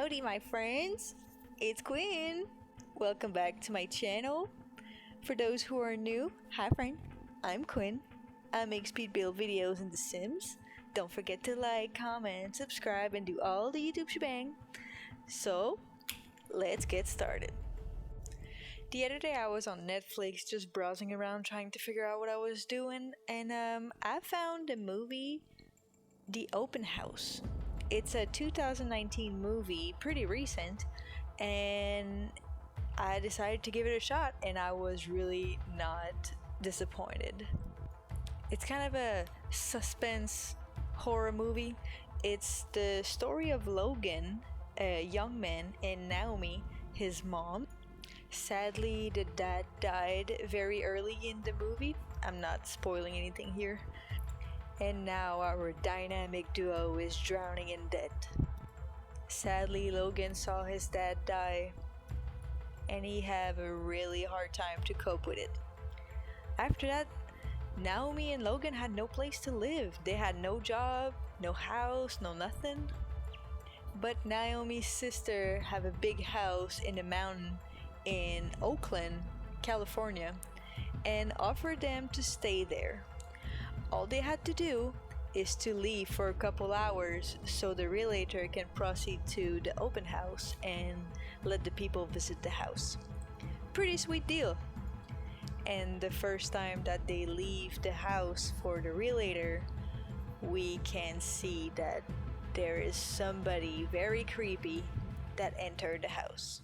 Howdy my friends, it's Quinn. Welcome back to my channel. For those who are new, hi friend, I'm Quinn. I make speed build videos in The Sims. Don't forget to like, comment, subscribe, and do all the YouTube shebang. So, let's get started. The other day I was on Netflix just browsing around trying to figure out what I was doing, and I found the movie The Open House. It's a 2019 movie, pretty recent, and I decided to give it a shot, and I was really not disappointed. It's kind of a suspense horror movie. It's the story of Logan, a young man, and Naomi, his mom. Sadly, the dad died very early in the movie. I'm not spoiling anything here. And now our dynamic duo is drowning in debt. Sadly, Logan saw his dad die, and he had a really hard time to cope with it. After that, Naomi and Logan had no place to live. They had no job, no house, no nothing. But Naomi's sister have a big house in the mountain in Oakland, California, and offered them to stay there. All they had to do is to leave for a couple hours so the realtor can proceed to the open house and let the people visit the house. Pretty sweet deal. And the first time that they leave the house for the realtor, we can see that there is somebody very creepy that entered the house.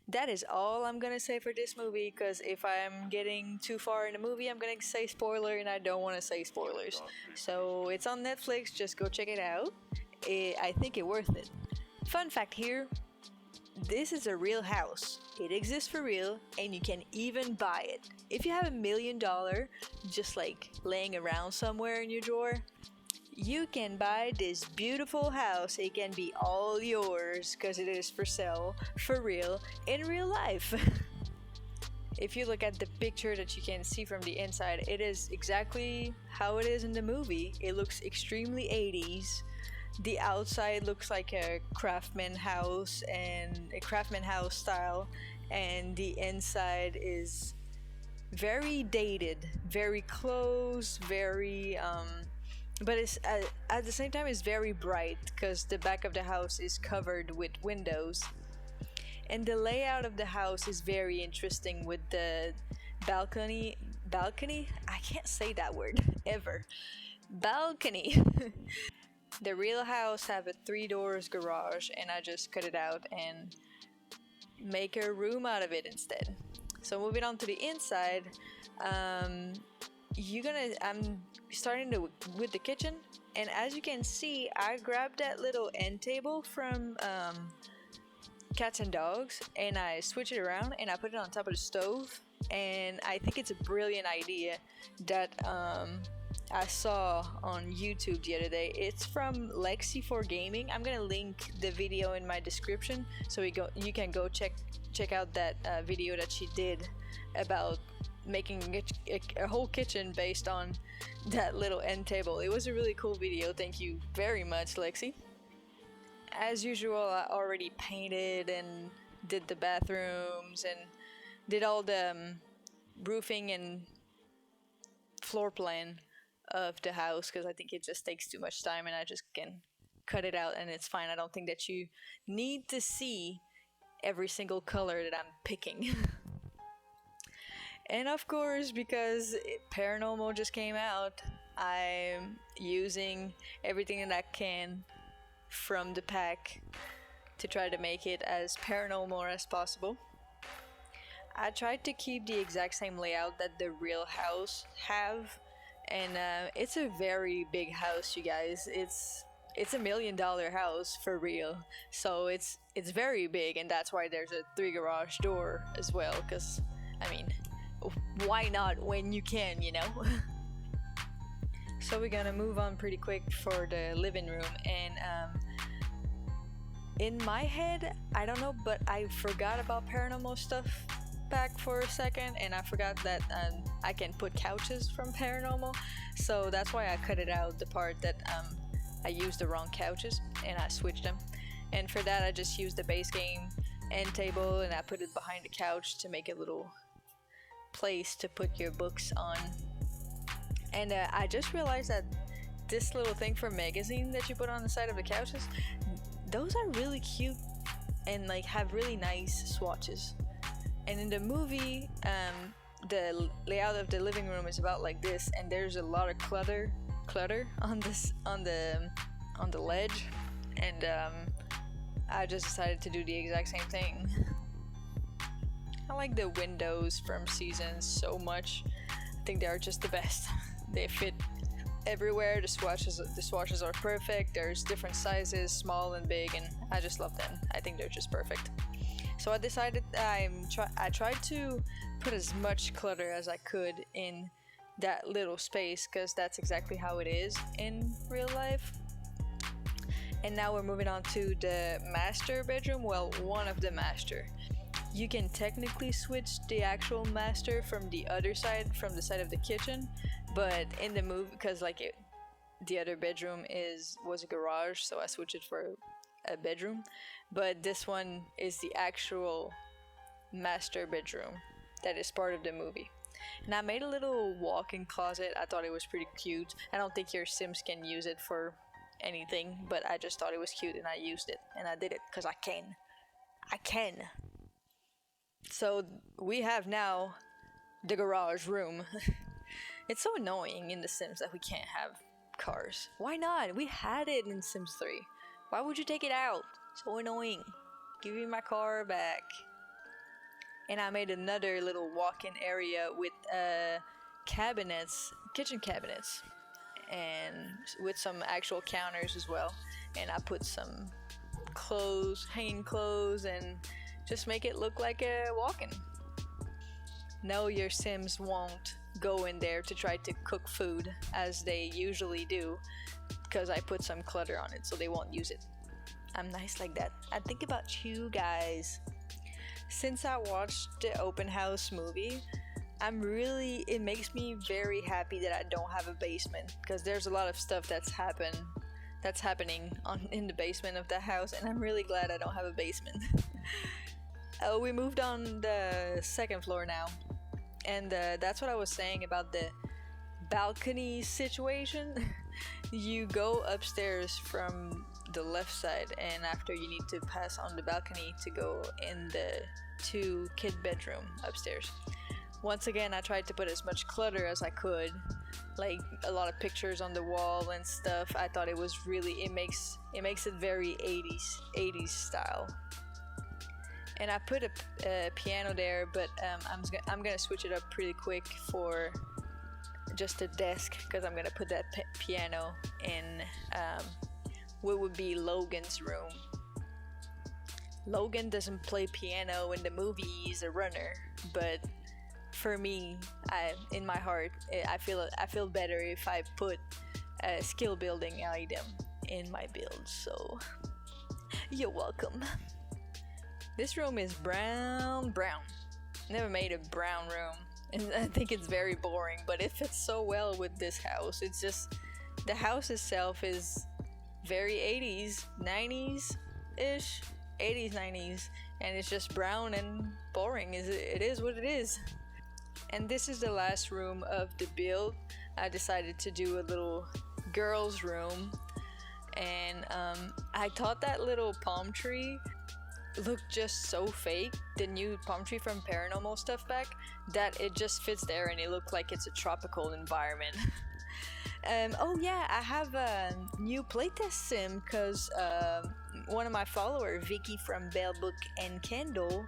That is all I'm gonna say for this movie, because if I'm getting too far in the movie, I'm gonna say spoiler, and I don't want to say spoilers. So it's on Netflix, just go check it out. I think it's worth it. Fun fact here, this is a real house. It exists for real, and you can even buy it. If you have $1 million just like laying around somewhere in your drawer, you can buy this beautiful house. It can be all yours because it is for sale, for real, in real life. If you look at the picture that you can see from the inside, it is exactly how it is in the movie. It looks extremely 80s. The outside looks like a craftman house and a craftman house style, and the inside is very dated, very close, very but it's at the same time it's very bright because the back of the house is covered with windows, and the layout of the house is very interesting with the balcony. I can't say that word ever. Balcony. The real house have a 3 doors garage, and I just cut it out and make a room out of it instead. So moving on to the inside, I'm starting with the kitchen, and as you can see, I grabbed that little end table from Cats and Dogs, and I switch it around and I put it on top of the stove. And I think it's a brilliant idea that I saw on YouTube the other day. It's from Lexi4 Gaming. I'm gonna link the video in my description so you can go check out that video that she did about making a whole kitchen based on that little end table. It was a really cool video. Thank you very much, Lexi. As usual, I already painted and did the bathrooms and did all the roofing and floor plan of the house because I think it just takes too much time, and I just can cut it out and it's fine. I don't think that you need to see every single color that I'm picking. And of course, because Paranormal just came out, I'm using everything that I can from the pack to try to make it as paranormal as possible. I tried to keep the exact same layout that the real house have, and it's a very big house, you guys. It's $1 million house for real, so it's very big, and that's why there's a 3 garage door as well, because I mean, why not when you can, you know? So we're gonna move on pretty quick for the living room, and in my head, I don't know, but I forgot about paranormal stuff back for a second, and I forgot that I can put couches from Paranormal, so that's why I cut it out, the part that I used the wrong couches, and I switched them. And for that I just used the base game end table, and I put it behind the couch to make a little place to put your books on. And I just realized that this little thing for magazine that you put on the side of the couches, those are really cute and like have really nice swatches. And in the movie, the layout of the living room is about like this, and there's a lot of clutter on the ledge, and I just decided to do the exact same thing. I like the windows from Seasons so much. I think they are just the best. They fit everywhere. The swatches are perfect. There's different sizes, small and big, and I just love them. I think they're just perfect. So I decided I tried to put as much clutter as I could in that little space, because that's exactly how it is in real life. And now we're moving on to the master bedroom. Well, one of the master. You can technically switch the actual master from the other side, from the side of the kitchen, but in the movie, because the other bedroom was a garage, so I switched it for a bedroom. But this one is the actual master bedroom that is part of the movie. And I made a little walk-in closet. I thought it was pretty cute. I don't think your Sims can use it for anything, but I just thought it was cute and I used it, and I did it because I can. So we have now the garage room. It's so annoying in The Sims that we can't have cars. Why not? We had it in Sims 3. Why would you take it out? So annoying. Give me my car back. And I made another little walk-in area with cabinets, kitchen cabinets, and with some actual counters as well. And I put some clothes, hanging clothes, and just make it look like a walk-in. No, your Sims won't go in there to try to cook food as they usually do, because I put some clutter on it, so they won't use it. I'm nice like that. I think about you guys. Since I watched the open house movie, it makes me very happy that I don't have a basement, because there's a lot of stuff that's happening in the basement of the house, and I'm really glad I don't have a basement. We moved on the second floor now, and that's what I was saying about the balcony situation. You go upstairs from the left side, and after you need to pass on the balcony to go in the 2-kid bedroom upstairs. Once again, I tried to put as much clutter as I could, like a lot of pictures on the wall and stuff. I thought it was it makes it very 80s style. And I put a piano there, but I'm gonna switch it up pretty quick for just a desk, because I'm gonna put that piano in what would be Logan's room. Logan doesn't play piano in the movie, he's a runner, but for me, in my heart, I feel better if I put a skill building item in my build. So you're welcome. This room is brown. Never made a brown room, and I think it's very boring, but it fits so well with this house. It's just, the house itself is very 80s, 90s-ish, 80s, 90s, and it's just brown and boring. It is what it is. And this is the last room of the build. I decided to do a little girls' room, and I thought that little palm tree looked just so fake, the new palm tree from Paranormal stuff back, that it just fits there and it looked like it's a tropical environment. Oh yeah, I have a new playtest sim, because one of my followers, Vicky from Bell Book and Candle,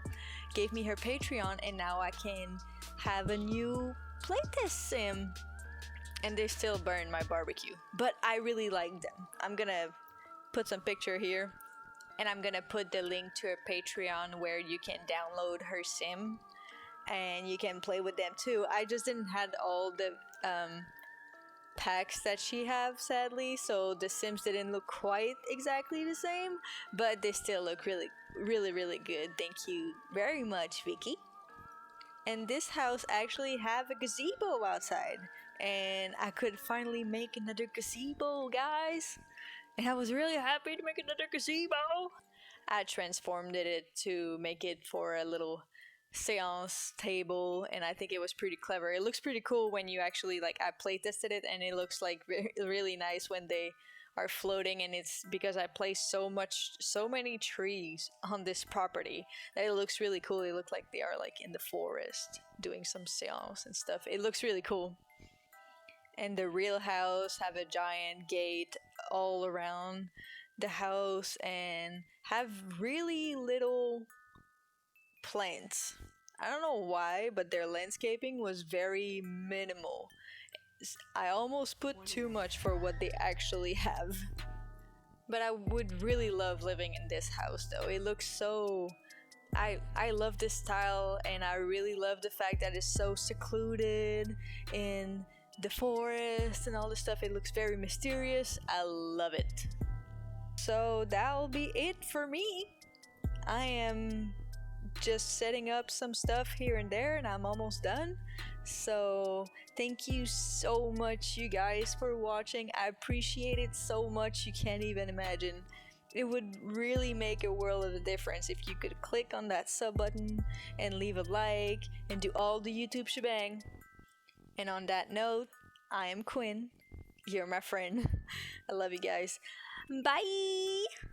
gave me her Patreon, and now I can have a new playtest sim. And they still burn my barbecue, but I really like them. I'm gonna put some picture here, and I'm gonna put the link to her Patreon where you can download her sim and you can play with them too. I just didn't have all the packs that she have, sadly, so the sims didn't look quite exactly the same, but they still look really good. Thank you very much, Vicky. And this house actually have a gazebo outside, and I could finally make another gazebo, guys. And I was really happy to make another gazebo. I transformed it to make it for a little seance table, and I think it was pretty clever. It looks pretty cool when you actually like I play tested it, and it looks like really nice when they are floating. And it's because I placed so many trees on this property that it looks really cool. It looks like they are like in the forest doing some seance and stuff. It looks really cool. And the real house have a giant gate all around the house and have really little plants. I don't know why, but their landscaping was very minimal. I almost put too much for what they actually have. But I would really love living in this house though. It looks so I love this style, and I really love the fact that it's so secluded in the forest and all this stuff. It looks very mysterious. I love it. So that'll be it for me. I am just setting up some stuff here and there, and I'm almost done. So thank you so much, you guys, for watching. I appreciate it so much, you can't even imagine. It would really make a world of a difference if you could click on that sub button and leave a like and do all the YouTube shebang. And on that note, I am Quinn. You're my friend. I love you guys. Bye!